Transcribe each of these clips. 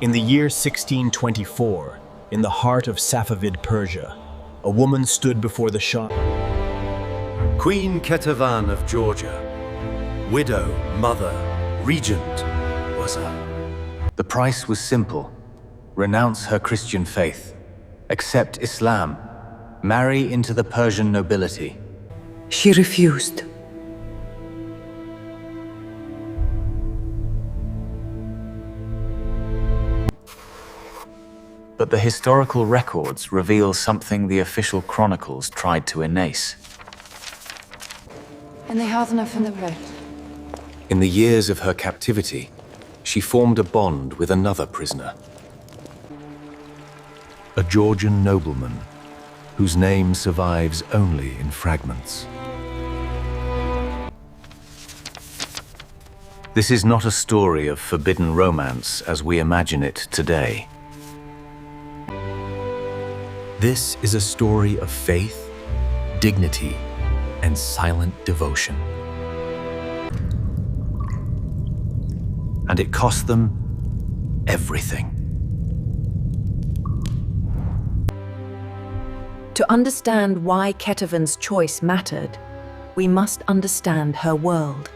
In the year 1624, in the heart of Safavid, Persia, a woman stood before the Shah. Queen Ketevan of Georgia, widow, mother, regent, was her. The price was simple: renounce her Christian faith, accept Islam, marry into the Persian nobility. She refused. But the historical records reveal something the official chronicles tried to erase. In the years of her captivity, she formed a bond with another prisoner, a Georgian nobleman whose name survives only in fragments. This is not a story of forbidden romance as we imagine it today. This is a story of faith, dignity, and silent devotion. And it cost them everything. To understand why Ketevan's choice mattered, we must understand her world.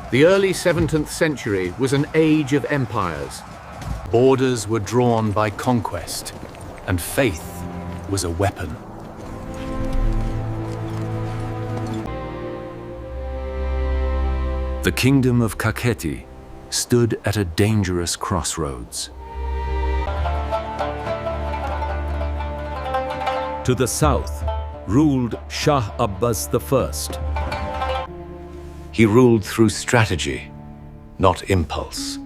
The early 17th century was an age of empires. Borders were drawn by conquest, and faith was a weapon. The Kingdom of Kakheti stood at a dangerous crossroads. To the south ruled Shah Abbas I. He ruled through strategy, not impulse.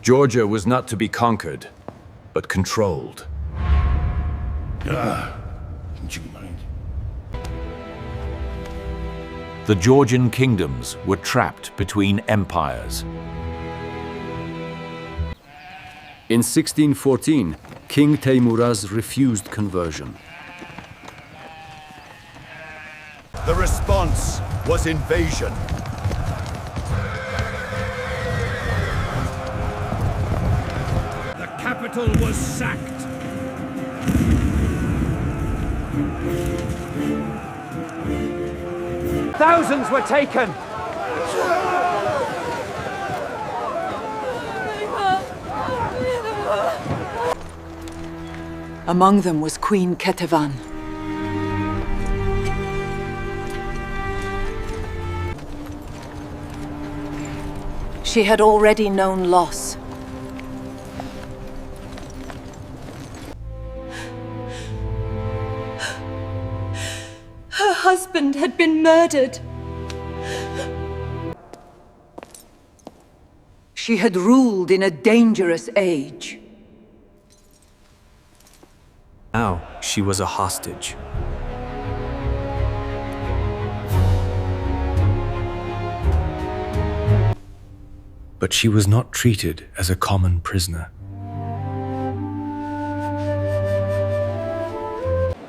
Georgia was not to be conquered, but controlled. The Georgian kingdoms were trapped between empires. In 1614, King Teimuraz refused conversion. The response was invasion. The capital was sacked. Thousands were taken. Among them was Queen Ketevan. She had already known loss. Her husband had been murdered. She had ruled in a dangerous age. Now she was a hostage. But she was not treated as a common prisoner.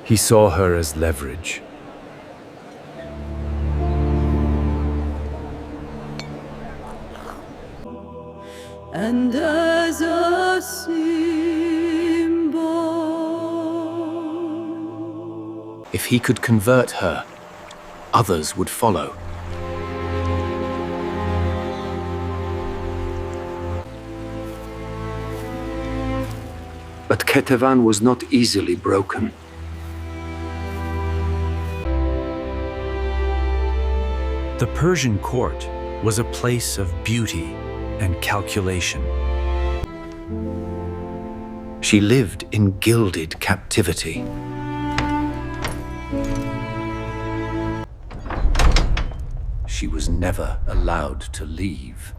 He saw her as leverage. And as a symbol. If he could convert her, others would follow. But Ketevan was not easily broken. The Persian court was a place of beauty and calculation. She lived in gilded captivity. She was never allowed to leave.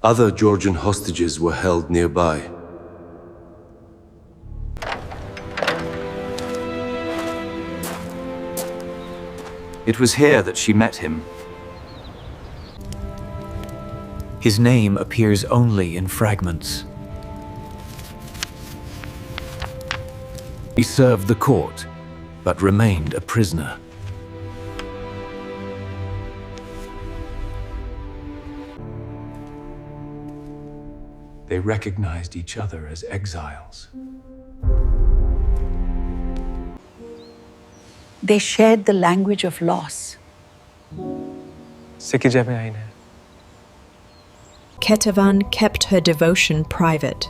Other Georgian hostages were held nearby. It was here that she met him. His name appears only in fragments. He served the court, but remained a prisoner. They recognized each other as exiles. They shared the language of loss. Ketevan kept her devotion private.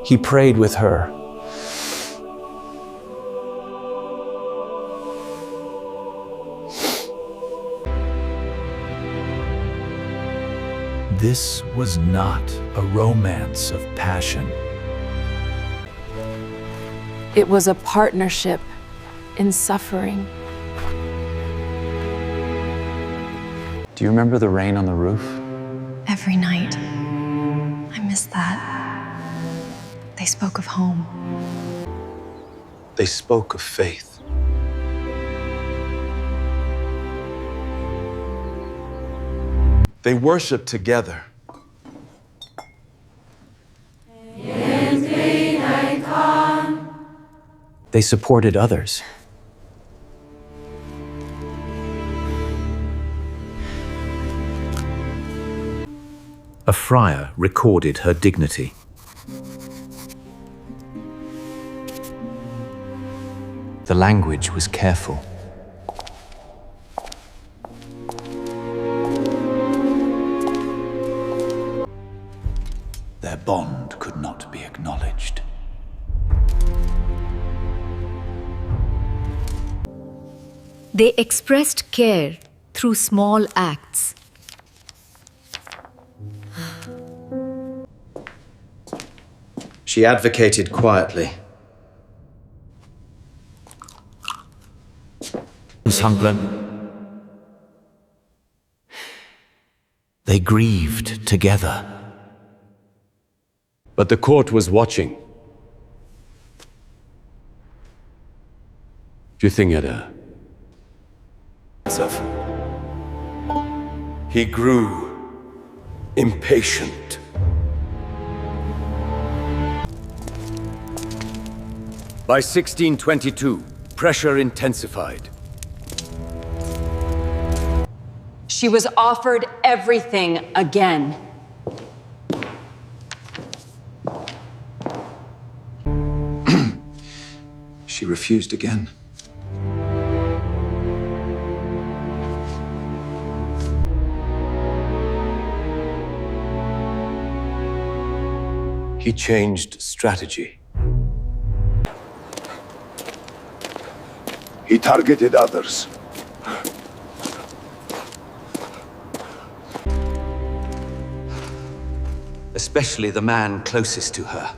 He prayed with her. This was not a romance of passion. It was a partnership in suffering. Do you remember the rain on the roof? Every night. I miss that. They spoke of home. They spoke of faith. They worshiped together. They supported others. A friar recorded her dignity. The language was careful. Their bond could not be acknowledged. They expressed care through small acts. She advocated quietly. They grieved together. But the court was watching. Juthingada. He grew impatient. By 1622, pressure intensified. She was offered everything again. She refused again. He changed strategy. He targeted others. Especially the man closest to her.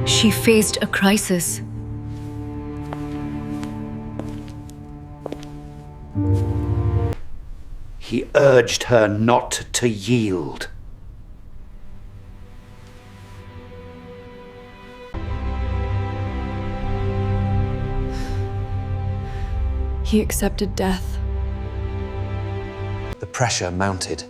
She faced a crisis. He urged her not to yield. He accepted death. The pressure mounted.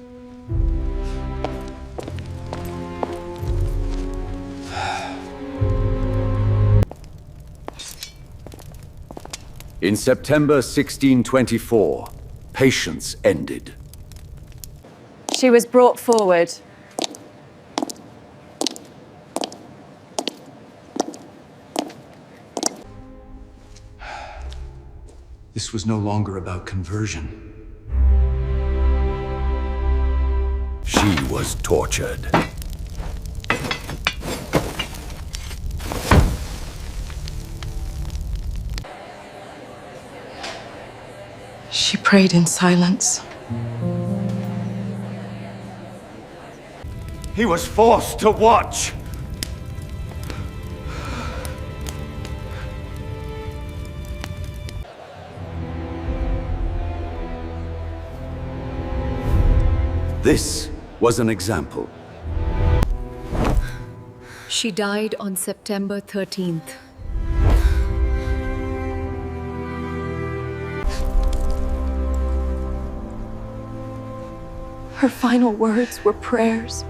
In September 1624, patience ended. She was brought forward. This was no longer about conversion. She was tortured. She prayed in silence. He was forced to watch. This was an example. She died on September 13th. Her final words were prayers.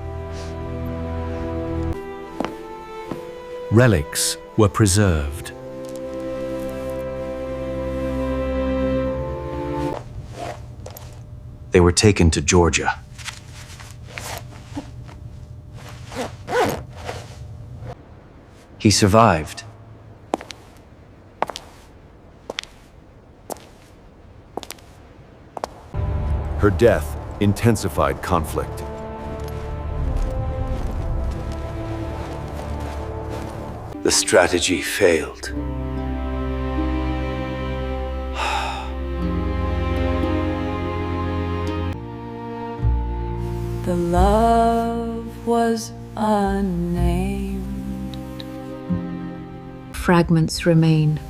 Relics were preserved. They were taken to Georgia. He survived. Her death intensified conflict. The strategy failed. The love was unnamed. Fragments remain.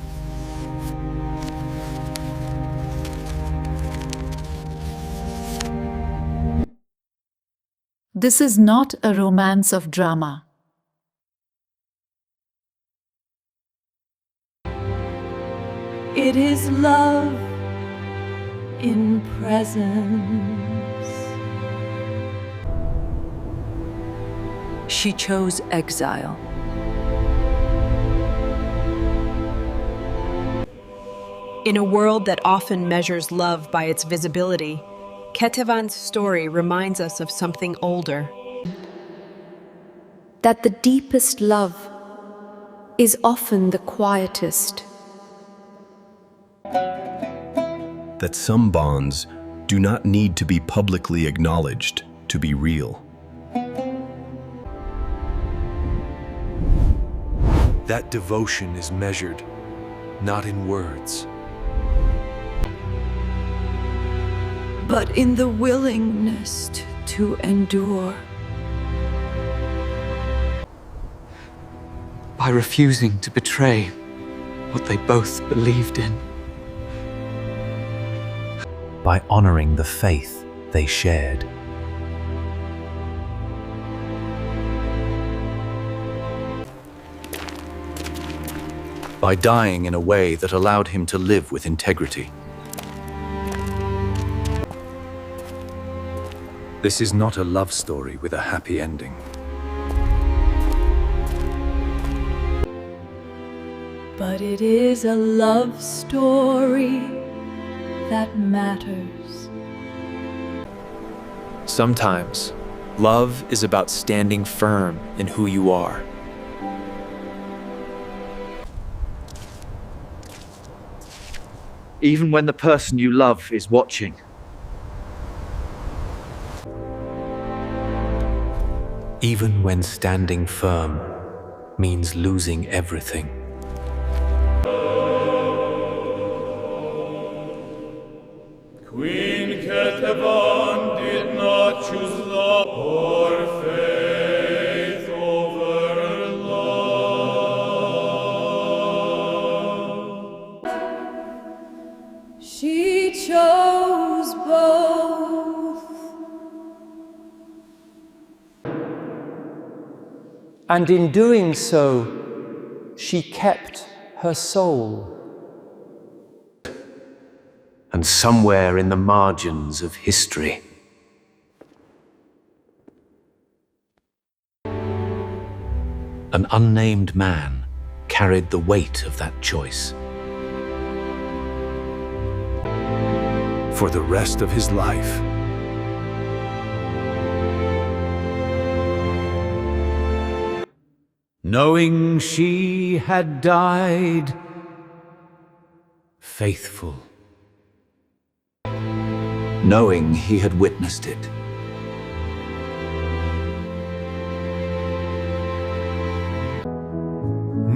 This is not a romance of drama. It is love in presence. She chose exile. In a world that often measures love by its visibility, Ketevan's story reminds us of something older. That the deepest love is often the quietest. That some bonds do not need to be publicly acknowledged to be real. That devotion is measured, not in words, but in the willingness to endure. By refusing to betray what they both believed in. By honoring the faith they shared. By dying in a way that allowed him to live with integrity. This is not a love story with a happy ending. But it is a love story that matters. Sometimes, love is about standing firm in who you are. Even when the person you love is watching. Even when standing firm means losing everything. Queen Ketevan did not choose love or faith over love. She chose both. And in doing so, she kept her soul. And somewhere in the margins of history, an unnamed man carried the weight of that choice. for the rest of his life. Knowing she had died faithful. Knowing he had witnessed it.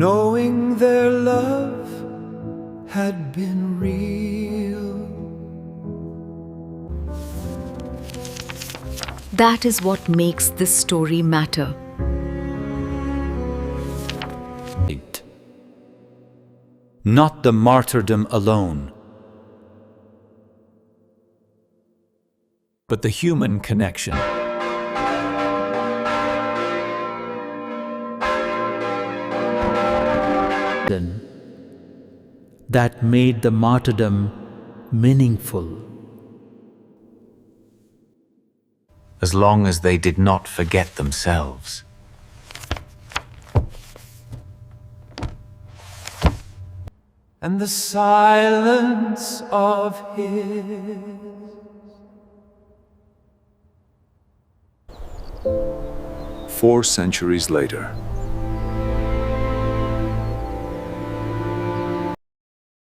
Knowing their love had been real. That is what makes this story matter. Not the martyrdom alone, but the human connection. That made the martyrdom meaningful. as long as they did not forget themselves. And the silence of his. 4 centuries later,